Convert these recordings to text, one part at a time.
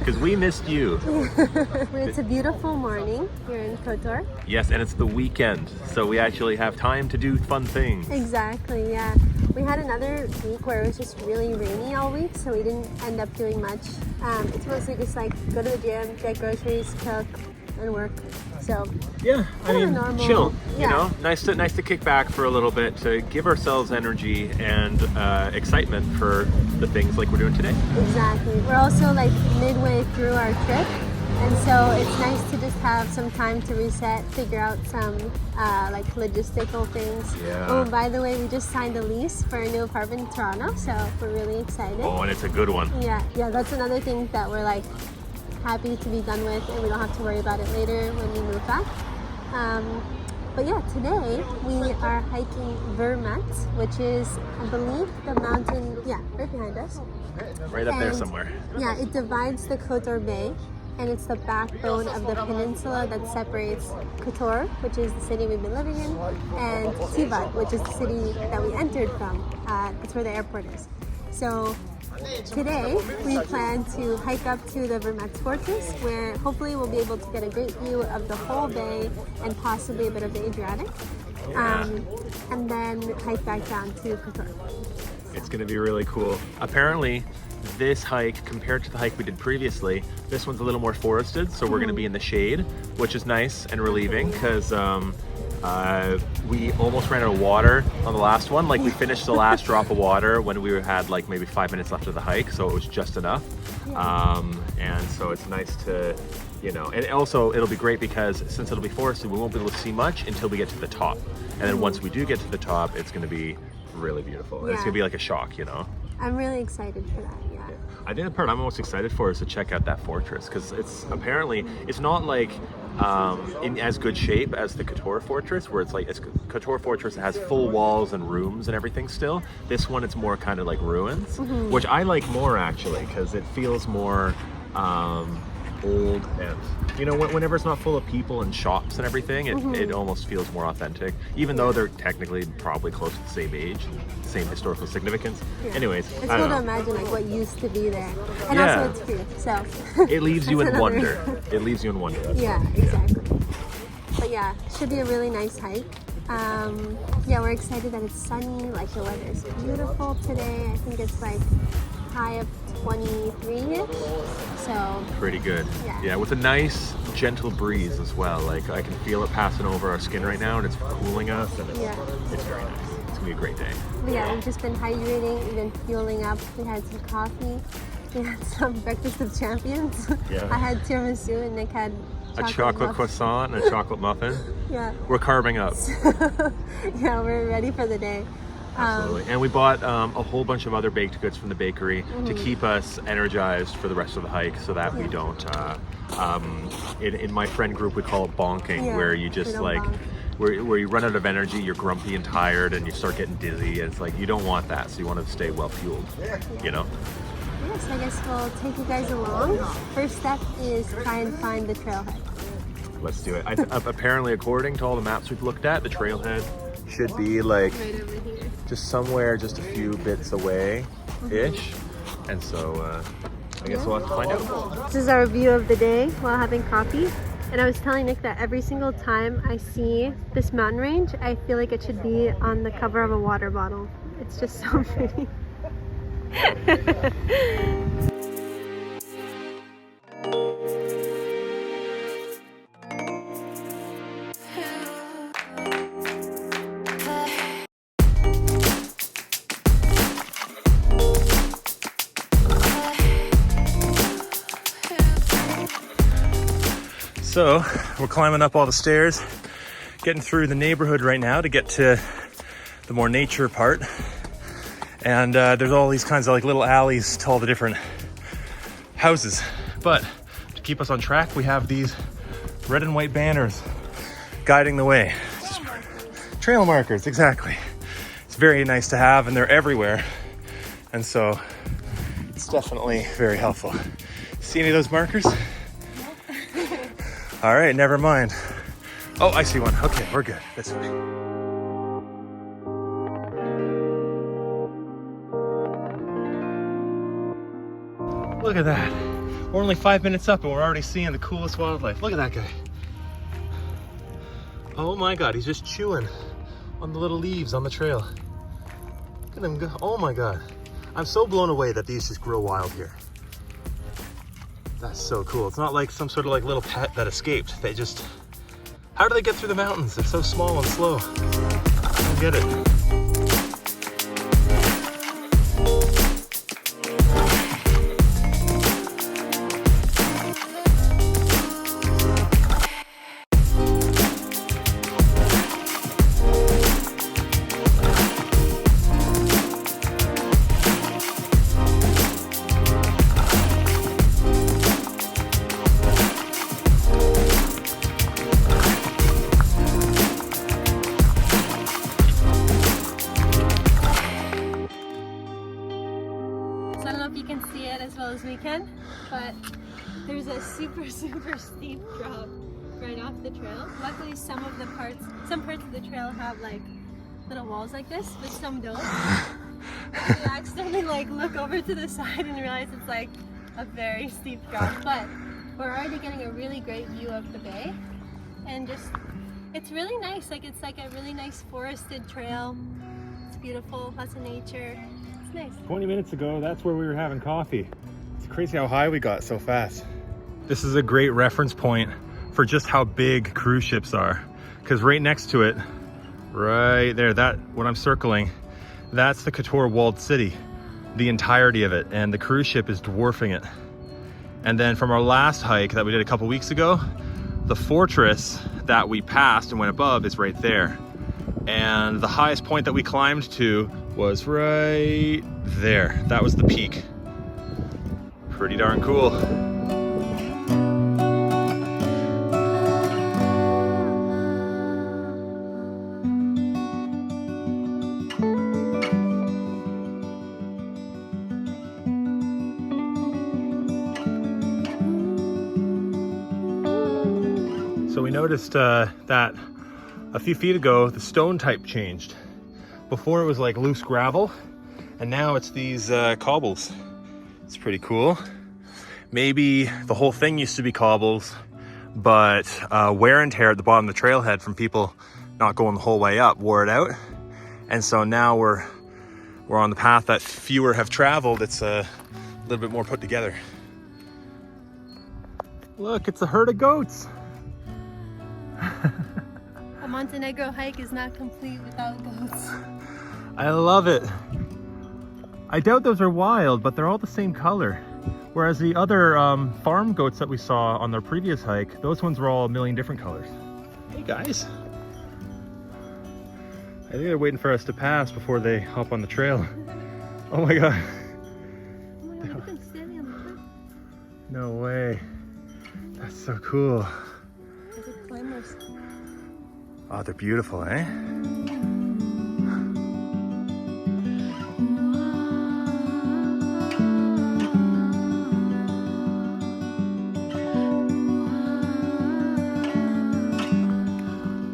because we missed you. It's a beautiful morning here in Kotor. Yes, and it's the weekend, so we actually have time to do fun things. Exactly, yeah. We had another week where it was just really rainy all week, so we didn't end up doing much. It's mostly just like go to the gym, get groceries, cook, and work. So yeah, I mean, normal, chill. yeah. You know, nice to kick back for a little bit to give ourselves energy and excitement for the things like we're doing today. Exactly. We're also like midway through our trip, and so it's nice to just have some time to reset, figure out some like logistical things. Yeah. Oh, by the way, we just signed a lease for a new apartment in Toronto, so we're really excited. Oh, and it's a good one. Yeah, that's another thing that we're like happy to be done with, and we don't have to worry about it later when we move back. But yeah, today we are hiking vrmac, which is, I believe, the mountain, right behind us. Right up there somewhere. Yeah, it divides the Kotor Bay, and it's the backbone of the peninsula that separates Kotor, which is the city we've been living in, and Tivat, which is the city that we entered from. That's where the airport is. So today, we plan to hike up to the vrmac fortress, where hopefully we'll be able to get a great view of the whole bay and possibly a bit of the Adriatic, and then hike back down to Kotor. It's going to be really cool. Apparently, this hike, compared to the hike we did previously, this one's a little more forested, so we're going to be in the shade, which is nice and relieving, because we almost ran out of water on the last one. Like, we finished the last drop of water when we had like maybe 5 minutes left of the hike, so it was just enough. And so it's nice to, you know, and also it'll be great because since it'll be forested, we won't be able to see much until we get to the top. And then once we do get to the top, it's going to be really beautiful. And it's going to be like a shock, you know? I'm really excited for that, yeah. I think the part I'm most excited for is to check out that fortress, because it's apparently, it's not like in as good shape as the Kotor fortress, where it's like, Kotor fortress has full walls and rooms and everything still. This one, it's more kind of like ruins, which I like more actually, because it feels more old, and you know, whenever it's not full of people and shops and everything, it almost feels more authentic, even though they're technically probably close to the same age, same historical significance. Anyways, it's cool to imagine like what used to be there, and also it's free, so it leaves you in wonder. It leaves you in wonder. Exactly. But yeah, should be a really nice hike. We're excited that it's sunny, like the weather is beautiful today. I think it's like high of 23-ish, so pretty good. Yeah, with a nice gentle breeze as well. Like, I can feel it passing over our skin right now, and it's cooling us, and it's very nice. It's gonna be a great day. But yeah, we've just been hydrating, we've been fueling up. We had some coffee, we had some breakfast of champions. I had tiramisu, and Nick had a chocolate croissant and a chocolate muffin. We're carving up. We're ready for the day. Absolutely. And we bought a whole bunch of other baked goods from the bakery to keep us energized for the rest of the hike, so that we don't, in my friend group we call it bonking, where you just like, where you run out of energy, you're grumpy and tired, and you start getting dizzy, and it's like, you don't want that, so you want to stay well fueled, you know? Yes, I guess we'll take you guys along. First step is try and find the trailhead. Let's do it. Apparently, according to all the maps we've looked at, the trailhead should be like right over here, just somewhere just a few bits away-ish. And so I guess we'll have to find out. This is our view of the day while having coffee. And I was telling Nick that every single time I see this mountain range, I feel like it should be on the cover of a water bottle. It's just so pretty. So we're climbing up all the stairs, getting through the neighborhood right now to get to the more nature part. And there's all these kinds of like little alleys to all the different houses. But to keep us on track, we have these red and white banners guiding the way. Just trail markers, exactly. It's very nice to have, and they're everywhere. And so it's definitely very helpful. See any of those markers? All right, never mind. Oh, I see one. Okay, we're good. That's fine. Look at that. We're only 5 minutes up and we're already seeing the coolest wildlife. Look at that guy. Oh my God, he's just chewing on the little leaves on the trail. Look at him go. Oh my God. I'm so blown away that these just grow wild here. That's so cool. It's not like some sort of like little pet that escaped. They just, how do they get through the mountains? They're so small and slow. I don't get it. So I don't know if you can see it as well as we can, but there's a super steep drop right off the trail. Luckily some parts of the trail have like little walls like this, but some don't. You accidentally like look over to the side and realize it's like a very steep drop, but we're already getting a really great view of the bay, and just it's really nice. Like it's like a really nice forested trail. It's beautiful, lots of nature. It's nice. 20 minutes ago, that's where we were having coffee. It's crazy how high we got so fast. This is a great reference point for just how big cruise ships are, because right next to it, right there, that what I'm circling, that's the Kotor walled city, the entirety of it, and the cruise ship is dwarfing it. And then from our last hike that we did a couple weeks ago, the fortress that we passed and went above is right there. And the highest point that we climbed to was right there. That was the peak. Pretty darn cool. So we noticed that a few feet ago, the stone type changed. Before it was like loose gravel, and now it's these cobbles. It's pretty cool. Maybe the whole thing used to be cobbles, but wear and tear at the bottom of the trailhead from people not going the whole way up wore it out. And so now we're on the path that fewer have traveled. It's a little bit more put together. Look, it's a herd of goats. A Montenegro hike is not complete without goats. I love it. I doubt those are wild, but they're all the same color. Whereas the other farm goats that we saw on their previous hike, those ones were all a million different colors. Hey guys. I think they're waiting for us to pass before they hop on the trail. Oh my God. Oh my God, look at them standing on the cliff. No way. That's so cool. They're good climbers. Oh, they're beautiful, eh?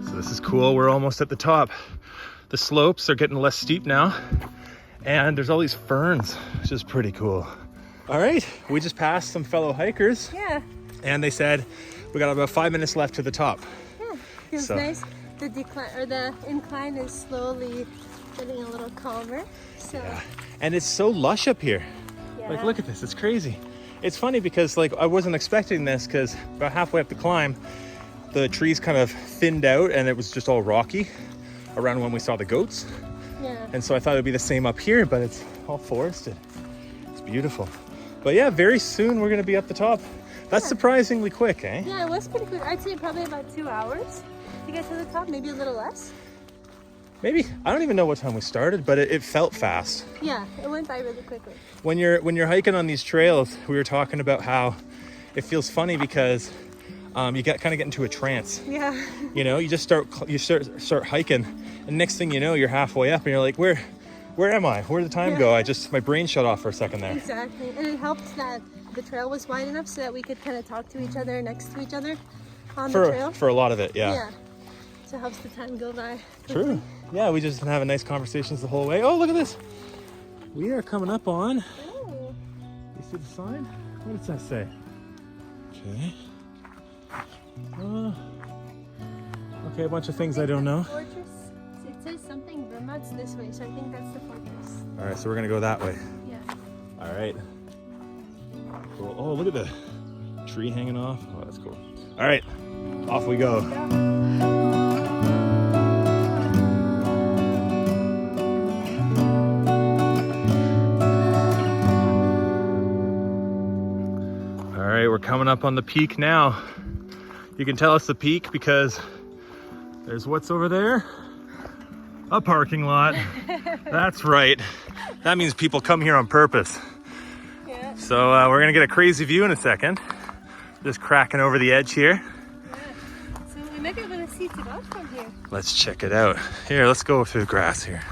So this is cool. We're almost at the top. The slopes are getting less steep now, and there's all these ferns, which is pretty cool. All right, we just passed some fellow hikers. Yeah. And they said we got about 5 minutes left to the top. Yeah, feels So- nice. The decline or the incline is slowly getting a little calmer. So Yeah. And it's so lush up here. yeah. Like, look at this, it's crazy. It's funny because like I wasn't expecting this, because about halfway up the climb, the trees kind of thinned out and it was just all rocky around when we saw the goats. Yeah. And so I thought it'd be the same up here, but it's all forested. It's beautiful. But yeah, very soon we're gonna be up the top. That's surprisingly quick, eh? Yeah, it was pretty quick. I'd say probably about 2 hours to get to the top, maybe a little less. Maybe. I don't even know what time we started, but it felt fast. Yeah, it went by really quickly. When you're hiking on these trails, we were talking about how it feels funny because you kind of get into a trance. Yeah. You know, you just start hiking, and next thing you know, you're halfway up, and you're like, where am I? Where did the time go? My brain shut off for a second there. Exactly, and it helped that the trail was wide enough so that we could kind of talk to each other next to each other on the trail. For a lot of it, yeah. Yeah. So it helps the time go by quickly. True. Yeah, we just been having nice conversations the whole way. Oh, look at this. We are coming up on. Oh. You see the sign? What does that say? Okay. Okay, a bunch of things I don't know. Fortress. It says something vrmac this way, so I think that's the fortress. All right, so we're gonna go that way. Yeah. All right. Cool. Oh, look at the tree hanging off. Oh, that's cool. All right, off we go. All right, we're coming up on the peak now. You can tell it's the peak because there's what's over there? A parking lot. That's right. That means people come here on purpose. Yeah. So we're gonna get a crazy view in a second. Just cracking over the edge here. Yeah. So we might be able to see Tibet from here. Let's check it out. Here, let's go through the grass here.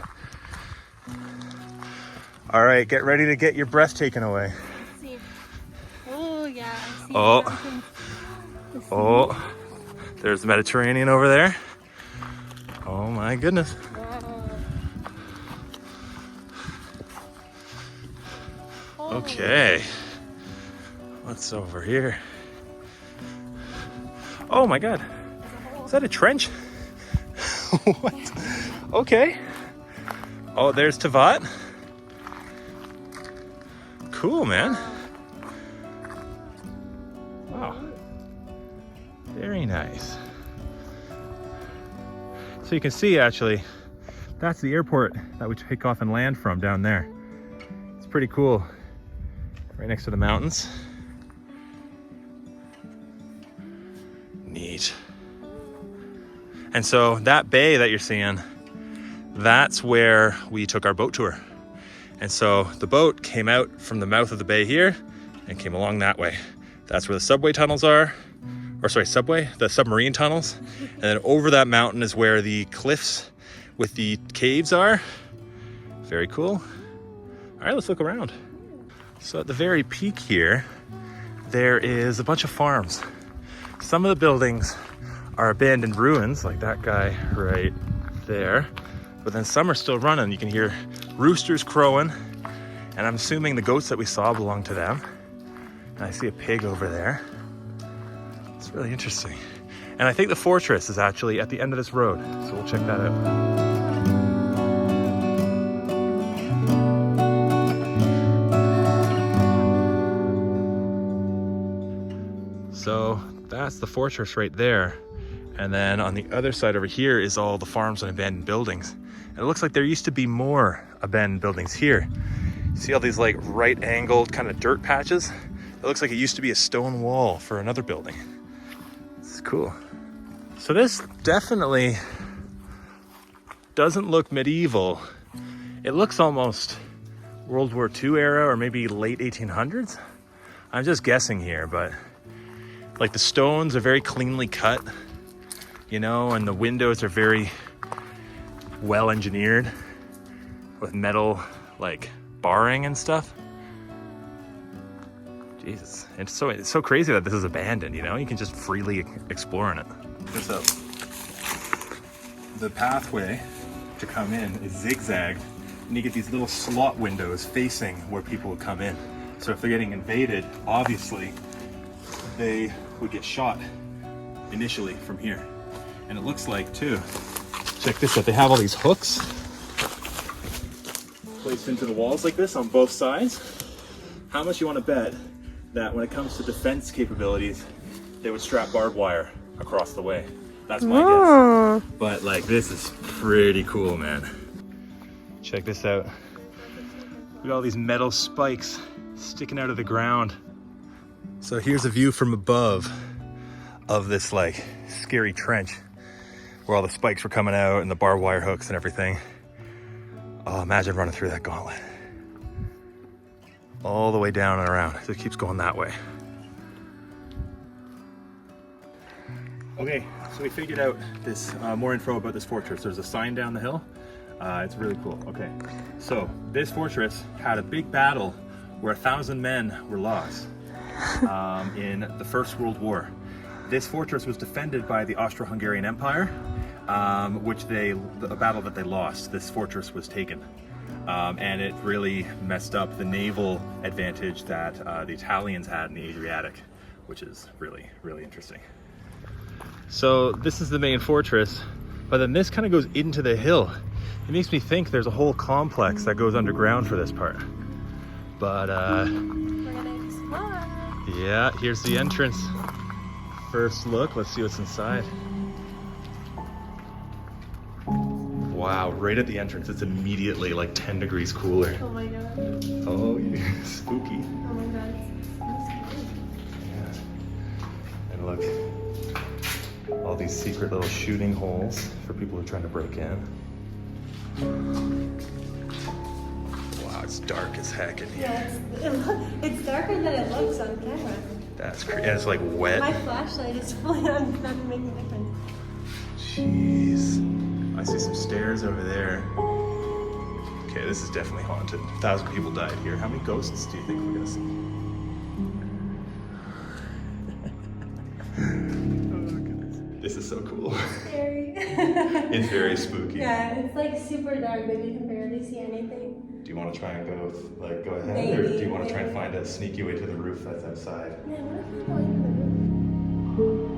All right, get ready to get your breath taken away. Let's see. Oh yeah, I see. Oh. the mountains. Oh, there's the Mediterranean over there. Oh my goodness. Oh. Okay, what's over here? Oh my God, is that a trench? What? Okay. Oh, there's Tavat. Cool, man. Wow. Very nice. So you can see, actually, that's the airport that we take off and land from down there. It's pretty cool. Right next to the mountains. Neat. And so that bay that you're seeing, that's where we took our boat tour. And so the boat came out from the mouth of the bay here and came along that way. That's where the subway tunnels are. Or sorry, the submarine tunnels. And then over that mountain is where the cliffs with the caves are. Very cool. All right, let's look around. So at the very peak here, there is a bunch of farms. Some of the buildings are abandoned ruins, like that guy right there. But then some are still running. You can hear roosters crowing. And I'm assuming the goats that we saw belong to them. And I see a pig over there. It's really interesting. And I think the fortress is actually at the end of this road. So we'll check that out. So that's the fortress right there. And then on the other side over here is all the farms and abandoned buildings. And it looks like there used to be more abandoned buildings here. See all these like right angled kind of dirt patches? It looks like it used to be a stone wall for another building. It's cool. So this definitely doesn't look medieval. It looks almost World War II era or maybe late 1800s. I'm just guessing here, but like the stones are very cleanly cut, you know, and the windows are very well engineered with metal like barring and stuff. Jesus, it's so crazy that this is abandoned, you know? You can just freely explore in it. So the pathway to come in is zigzagged, and you get these little slot windows facing where people would come in. So if they're getting invaded, obviously they would get shot initially from here. And it looks like too, check this out, they have all these hooks placed into the walls like this on both sides. How much you want to bet that when it comes to defense capabilities, they would strap barbed wire across the way? That's my guess. But like, this is pretty cool, man. Check this out. Look at all these metal spikes sticking out of the ground. So here's a view from above of this like scary trench where all the spikes were coming out and the barbed wire hooks and everything. Oh, imagine running through that gauntlet. All the way down and around. So it keeps going that way. Okay, so we figured out this more info about this fortress. There's a sign down the hill. It's really cool. Okay, so this fortress had a big battle where 1,000 men were lost in the First World War. This fortress was defended by the Austro-Hungarian Empire, a battle that they lost. This fortress was taken. And it really messed up the naval advantage that the Italians had in the Adriatic, which is really, really interesting. So this is the main fortress, but then this kind of goes into the hill. It makes me think there's a whole complex that goes underground for this part. But we're gonna explore. yeah, here's the entrance. First look, let's see what's inside. Wow, right at the entrance, it's immediately like 10 degrees cooler. Oh my god. Oh, yeah. Spooky. Oh my god. It's so Yeah. And look, all these secret little shooting holes for people who are trying to break in. Wow, it's dark as heck in here. Yeah, it's darker than it looks on camera. That's crazy. And it's like wet. My flashlight is fully on, doesn't make a difference. Jeez. I see some stairs over there. Okay, this is definitely haunted. 1,000 people died here. How many ghosts do you think we're gonna see? Oh goodness. This is so cool. Scary. It's very spooky. Yeah, it's like super dark, but you can barely see anything. Do you want to try and go ahead, Maybe, or do you want to try and find a sneaky way to the roof that's outside? Yeah, what if we go into the room?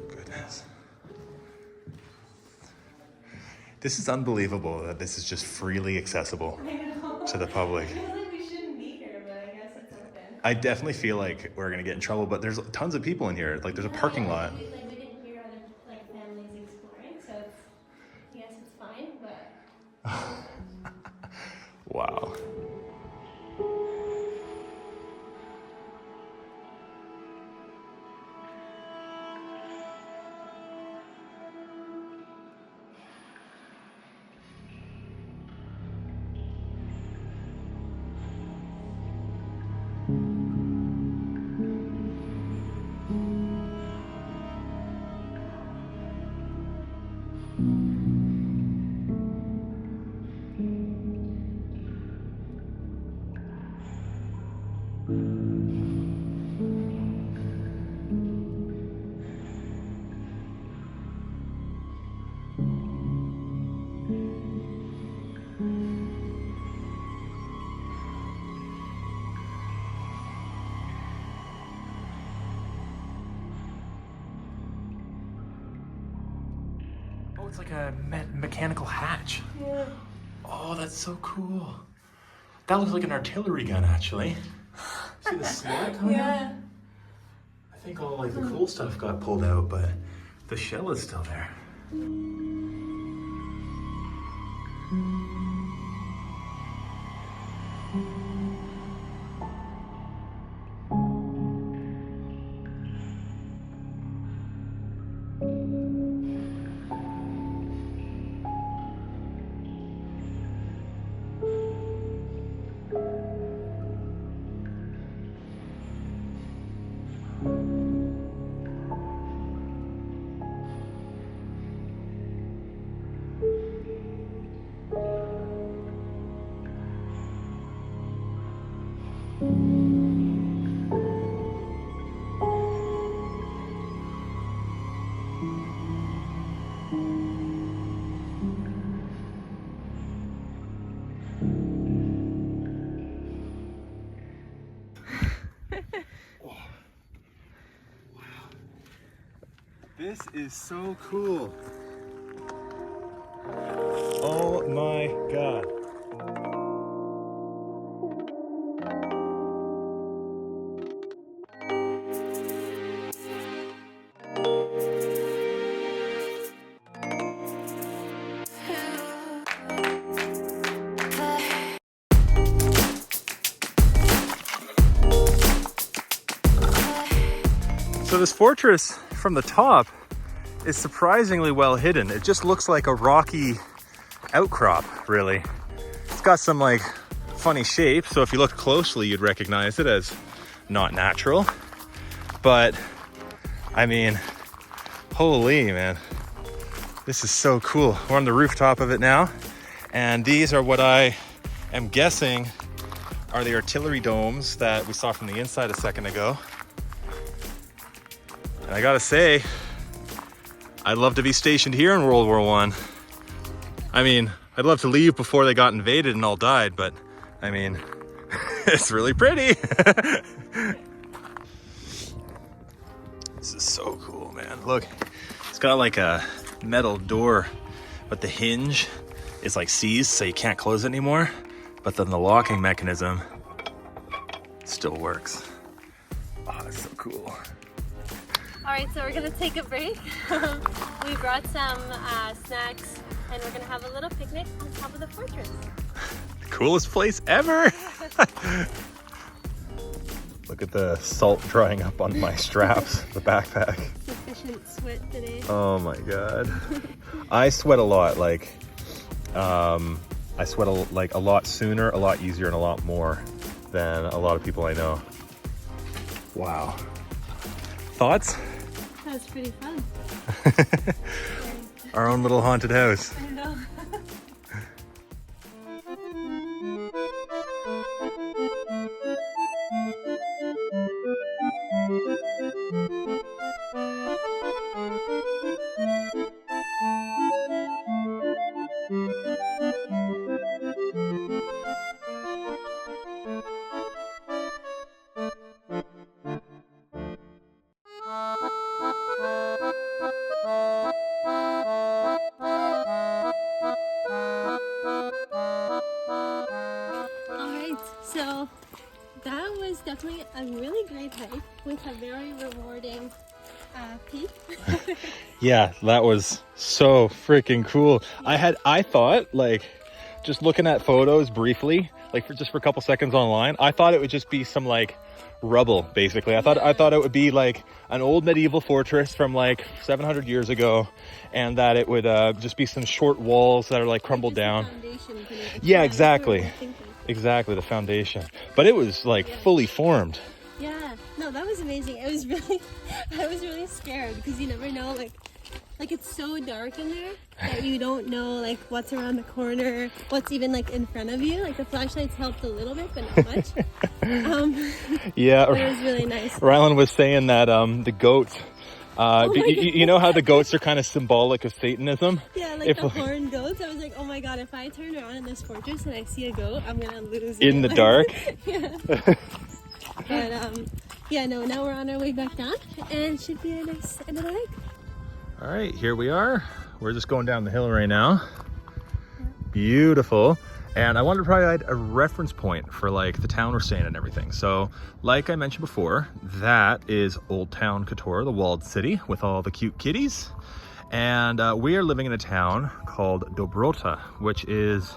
Goodness. This is unbelievable that this is just freely accessible to the public. I feel like we shouldn't be here, but I guess it's open. I definitely feel like we're gonna get in trouble, but there's tons of people in here. Like there's a parking lot. We didn't hear other like families exploring, so I guess it's fine, but Wow. Oh, it's like a mechanical hatch. yeah. Oh, that's so cool. That looks like an artillery gun, actually. See the smoke coming out? Yeah. I think all like the cool stuff got pulled out, but the shell is still there. This is so cool. Oh my God. So this fortress from the top is surprisingly well hidden. It just looks like a rocky outcrop, really. It's got some like funny shape, so if you look closely, you'd recognize it as not natural. But I mean, holy man, this is so cool. We're on the rooftop of it now, and these are what I am guessing are the artillery domes that we saw from the inside a second ago. And I gotta say, I'd love to be stationed here in World War I. I mean, I'd love to leave before they got invaded and all died, but I mean, it's really pretty. This is so cool, man. Look, it's got like a metal door, but the hinge is like seized, so you can't close it anymore. But then the locking mechanism still works. Oh, that's so cool. All right, so we're gonna take a break. We brought some snacks, and we're gonna have a little picnic on top of the fortress. The coolest place ever. Look at the salt drying up on my straps, the backpack. Sufficient sweat today. Oh my God. I sweat a lot, like, I sweat a lot sooner, a lot easier, and a lot more than a lot of people I know. Wow. Thoughts? That was pretty fun. Our own little haunted house. I know. So that was definitely a really great hike with a very rewarding peak. Yeah, that was so freaking cool. Yeah. I thought, like, just looking at photos briefly, like for a couple seconds online, I thought it would just be some like rubble, basically. I thought it would be like an old medieval fortress from like 700 years ago, and that it would just be some short walls that are like crumbled down. Yeah, exactly. Exactly, the foundation. But it was like fully formed. Yeah, no, that was amazing. It was really, I was really scared because you never know, like it's so dark in there that you don't know like what's around the corner, what's even like in front of you. Like the flashlights helped a little bit, but not much. Yeah, but it was really nice. Rylan was saying that the goats, you know how the goats are kind of symbolic of Satanism? Yeah, like the horned goats. I was like, oh my God, if I turn around in this fortress and I see a goat, I'm gonna lose it. In the dark? Yeah. But yeah, no, now we're on our way back down, and it should be a nice end of the hike. All right, here we are. We're just going down the hill right now. Beautiful. And I wanted to provide a reference point for like the town we're staying in and everything. So like I mentioned before, that is Old Town Kotor, the walled city with all the cute kitties. And we are living in a town called Dobrota, which is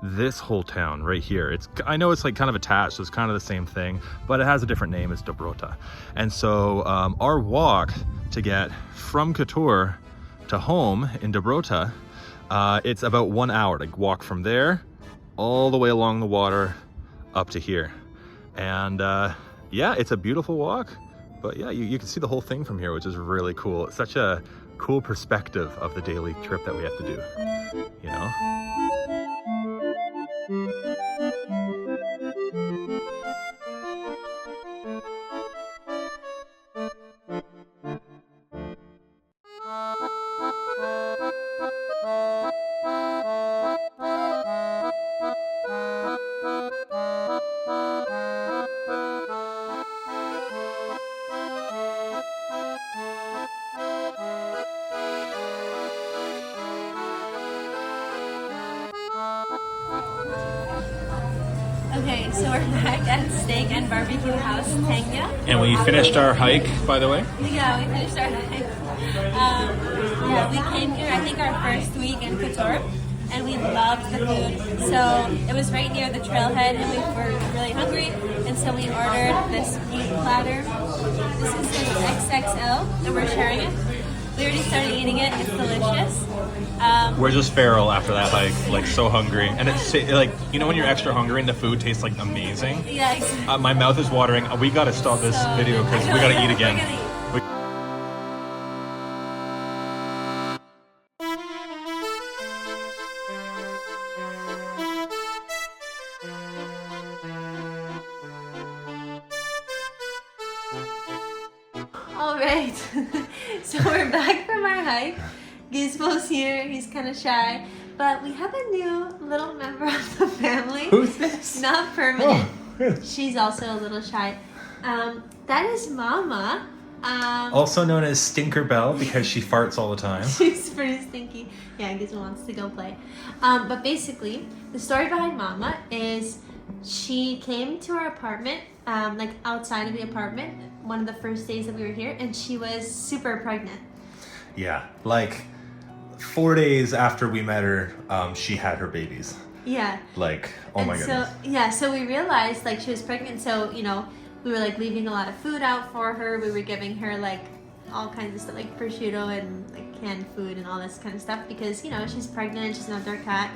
this whole town right here. I know it's like kind of attached, so it's kind of the same thing, but it has a different name as Dobrota. And so our walk to get from Kotor to home in Dobrota, it's about 1 hour to walk from there all the way along the water up to here. And yeah, it's a beautiful walk, but yeah, you can see the whole thing from here, which is really cool. It's such a cool perspective of the daily trip that we have to do, you know? Okay, so we're back at Steak and Barbecue House, Tanya. And we finished our hike, by the way. Yeah, we finished our hike. Yeah, we came here, I think, our first week in Kotor, and we loved the food. So it was right near the trailhead, and we were really hungry, and so we ordered this meat platter. This is an XXL, and we're sharing it. We already started eating it. It's delicious. We're just feral after that hike, like so hungry. And it's like, you know when you're extra hungry and the food tastes like amazing? Yeah, exactly. My mouth is watering. We gotta stop this video because we gotta eat again. We're gonna eat. All right, so we're back from our hike. Gizmo's here, he's kind of shy, but we have a new little member of the family. Who's this? Not permanent. Oh. She's also a little shy. That is Mama. Also known as Stinker Bell because she farts all the time. She's pretty stinky. Yeah, Gizmo wants to go play. But basically, the story behind Mama is she came to our apartment, like outside of the apartment, one of the first days that we were here, and she was super pregnant. Yeah, like 4 days after we met her, she had her babies. Yeah. Like, oh my goodness. So we realized like she was pregnant, so you know, we were like leaving a lot of food out for her. We were giving her like all kinds of stuff like prosciutto and like canned food and all this kind of stuff because, you know, she's pregnant, she's an outdoor cat.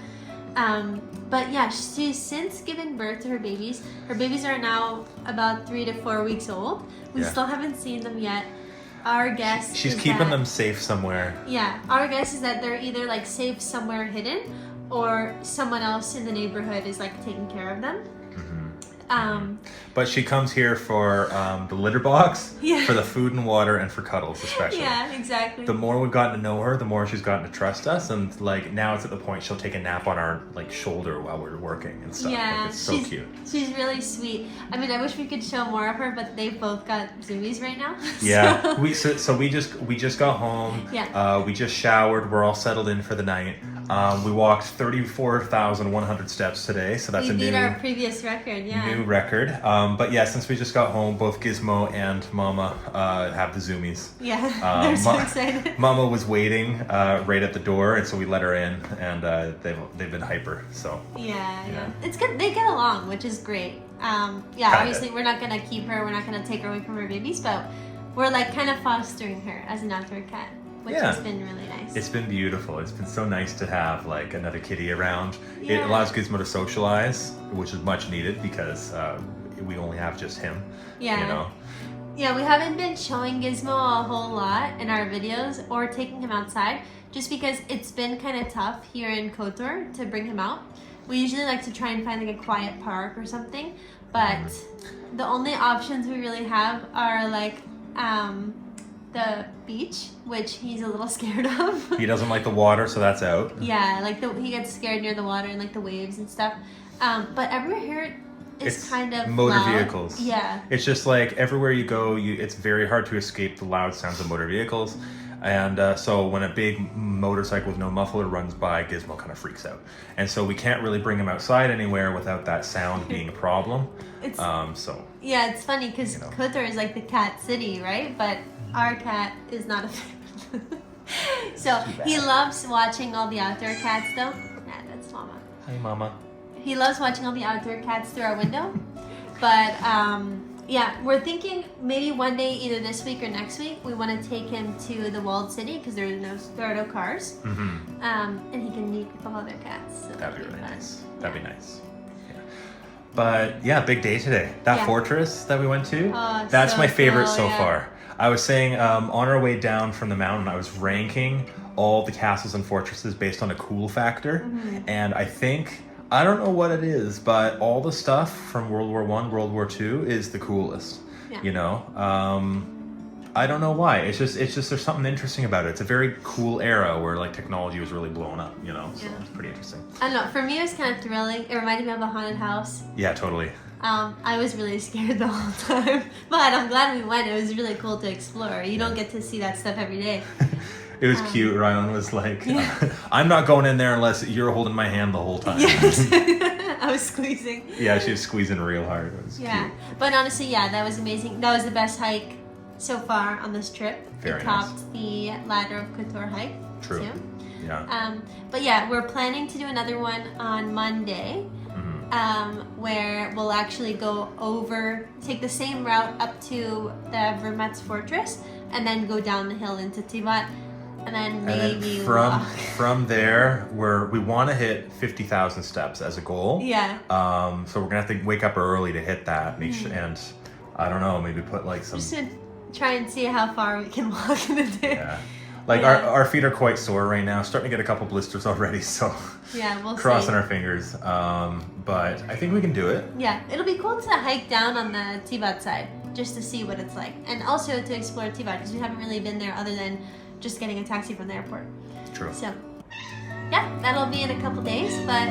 But yeah, she's since given birth to her babies. Her babies are now about 3 to 4 weeks old. We still haven't seen them yet. Our guess She's is keeping that, them safe somewhere. Yeah, our guess is that they're either like safe somewhere hidden or someone else in the neighborhood is like taking care of them. But she comes here for the litter box, Yeah. for the food and water, and for cuddles especially. Yeah, exactly. The more we've gotten to know her, the more she's gotten to trust us, and like now it's at the point she'll take a nap on our like shoulder while we're working and stuff. Yeah, like, it's so cute. She's really sweet. I mean, I wish we could show more of her, but they both got zoomies right now. Yeah, So- we just got home. Yeah. We just showered. We're all settled in for the night. We walked 34,100 steps today, so that's we a beat new our previous record. Yeah. new record. But yeah, since we just got home, both Gizmo and Mama have the zoomies. Yeah, they're so excited. Mama was waiting right at the door, and so we let her in, and they've been hyper. So Yeah. It's good. They get along, which is great. Obviously we're not gonna keep her. We're not gonna take her away from her babies, but we're like kind of fostering her as an outdoor cat, which has been really nice. It's been beautiful. It's been so nice to have like another kitty around. It Yeah. allows Gizmo to socialize, which is much needed because we only have just him. Yeah. You know. Yeah, we haven't been showing Gizmo a whole lot in our videos or taking him outside just because it's been kind of tough here in Kotor to bring him out. We usually like to try and find like a quiet park or something, but the only options we really have are like the beach, which he's a little scared of. He doesn't like the water, so that's out. Yeah, like he gets scared near the water and like the waves and stuff. But everywhere here is kind of motor loud. vehicles. Yeah. It's just like everywhere you go, it's very hard to escape the loud sounds of motor vehicles. And so when a big motorcycle with no muffler runs by, Gizmo kind of freaks out. And so we can't really bring him outside anywhere without that sound being a problem. Yeah, it's funny because Kotor is like the cat city, right? But our cat is not a fan. So he loves watching all the outdoor cats though. Yeah, that's Mama. Hi, Mama. He loves watching all the outdoor cats through our window. But yeah, we're thinking maybe one day, either this week or next week, we want to take him to the walled city because there are no cars. And he can meet with all other cats. So That'd be really nice. That'd be nice. Yeah. But yeah, big day today. That fortress that we went to, that's my favorite so far. I was saying on our way down from the mountain, I was ranking all the castles and fortresses based on a cool factor. And I don't know what it is, but all the stuff from World War I, World War II is the coolest. Yeah. You know? I don't know why. It's just there's something interesting about it. It's a very cool era where like technology was really blowing up, you know? So it's pretty interesting. I don't know. For me, it was kind of thrilling. It reminded me of a haunted house. Yeah, totally. I was really scared the whole time, but I'm glad we went. It was really cool to explore. You don't get to see that stuff every day. It was cute. Ryan was like, I'm not going in there unless you're holding my hand the whole time. Yes. I was squeezing. Yeah, she was squeezing real hard. It was cute. But honestly, that was amazing. That was the best hike so far on this trip. Very it topped the Ladder of Kotor hike. True. Too. Yeah. But yeah, we're planning to do another one on Monday. Where we'll actually take the same route up to the Vrmac fortress and then go down the hill into Tivat. and then And maybe then walk. from there, we want to hit 50,000 steps as a goal. Yeah. So we're gonna have to wake up early to hit that, and I don't know, maybe put like some. Just to try and see how far we can walk in a day. Yeah. Like our feet are quite sore right now, starting to get a couple blisters already. So Yeah, we'll crossing see. our fingers. But I think we can do it. Yeah, it'll be cool to hike down on the Tivat side just to see what it's like, and also to explore Tivat because we haven't really been there other than just getting a taxi from the airport. True. So, yeah, that'll be in a couple days, but